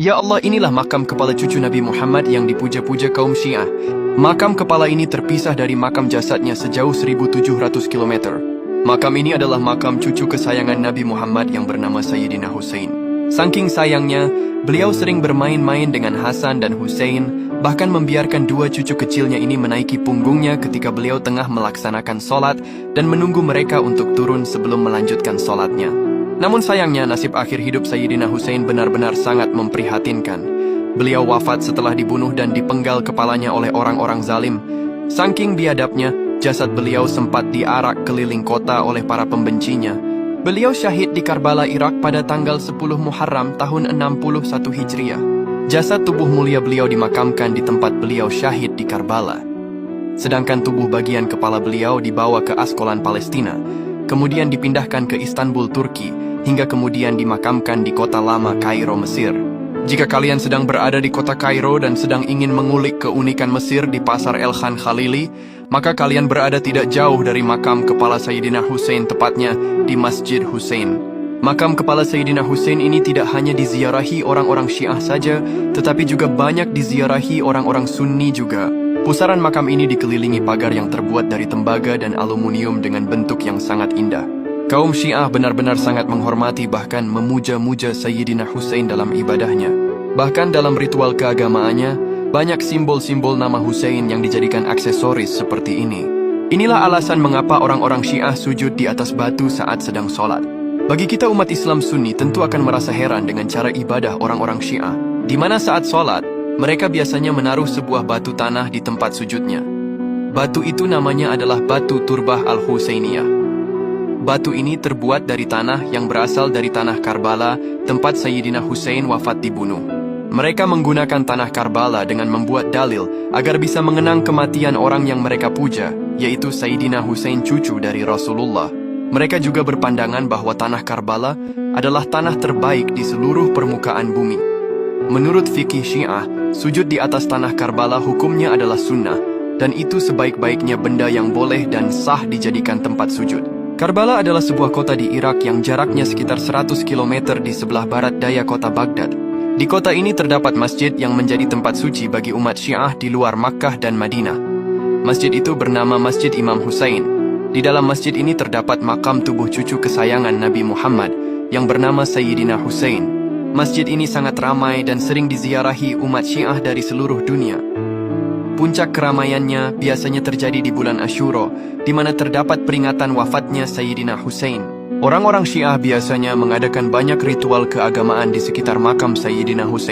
Ya Allah, inilah makam kepala cucu Nabi Muhammad yang dipuja-puja kaum Syiah. Makam kepala ini terpisah dari makam jasadnya sejauh 1.700 km. Makam ini adalah makam cucu kesayangan Nabi Muhammad yang bernama Sayyidina Husain. Saking sayangnya, beliau sering bermain-main dengan Hasan dan Husain, bahkan membiarkan dua cucu kecilnya ini menaiki punggungnya ketika beliau tengah melaksanakan sholat dan menunggu mereka untuk turun sebelum melanjutkan sholatnya. Namun sayangnya, nasib akhir hidup Sayyidina Husain benar-benar sangat memprihatinkan. Beliau wafat setelah dibunuh dan dipenggal kepalanya oleh orang-orang zalim. Saking biadabnya, jasad beliau sempat diarak keliling kota oleh para pembencinya. Beliau syahid di Karbala, Irak pada tanggal 10 Muharram tahun 61 Hijriah. Jasad tubuh mulia beliau dimakamkan di tempat beliau syahid di Karbala. Sedangkan tubuh bagian kepala beliau dibawa ke Askolan, Palestina, kemudian dipindahkan ke Istanbul, Turki, hingga kemudian dimakamkan di kota lama Kairo, Mesir. Jika kalian sedang berada di kota Kairo dan sedang ingin mengulik keunikan Mesir di Pasar El Khan Khalili, maka kalian berada tidak jauh dari makam kepala Sayyidina Husain, tepatnya di Masjid Husain. Makam kepala Sayyidina Husain ini tidak hanya diziarahi orang-orang Syiah saja, tetapi juga banyak diziarahi orang-orang Sunni juga. Pusaran makam ini dikelilingi pagar yang terbuat dari tembaga dan aluminium dengan bentuk yang sangat indah. Kaum Syiah benar-benar sangat menghormati bahkan memuja-muja Sayyidina Husain dalam ibadahnya. Bahkan dalam ritual keagamaannya, banyak simbol-simbol nama Husain yang dijadikan aksesoris seperti ini. Inilah alasan mengapa orang-orang Syiah sujud di atas batu saat sedang sholat. Bagi kita umat Islam Sunni tentu akan merasa heran dengan cara ibadah orang-orang Syiah, di mana saat sholat, mereka biasanya menaruh sebuah batu tanah di tempat sujudnya. Batu itu namanya adalah batu Turbah Al-Husainiyah. Batu ini terbuat dari tanah yang berasal dari tanah Karbala, tempat Sayyidina Husain wafat dibunuh. Mereka menggunakan tanah Karbala dengan membuat dalil agar bisa mengenang kematian orang yang mereka puja, yaitu Sayyidina Husain, cucu dari Rasulullah. Mereka juga berpandangan bahwa tanah Karbala adalah tanah terbaik di seluruh permukaan bumi. Menurut fikih Syiah, sujud di atas tanah Karbala hukumnya adalah sunnah, dan itu sebaik-baiknya benda yang boleh dan sah dijadikan tempat sujud. Karbala adalah sebuah kota di Irak yang jaraknya sekitar 100 km di sebelah barat daya kota Baghdad. Di kota ini terdapat masjid yang menjadi tempat suci bagi umat Syiah di luar Makkah dan Madinah. Masjid itu bernama Masjid Imam Husain. Di dalam masjid ini terdapat makam tubuh cucu kesayangan Nabi Muhammad yang bernama Sayyidina Husain. Masjid ini sangat ramai dan sering diziarahi umat Syiah dari seluruh dunia. Puncak keramaiannya biasanya terjadi di bulan Asyura, di mana terdapat peringatan wafatnya Sayyidina Husain. Orang-orang Syiah biasanya mengadakan banyak ritual keagamaan di sekitar makam Sayyidina Husain.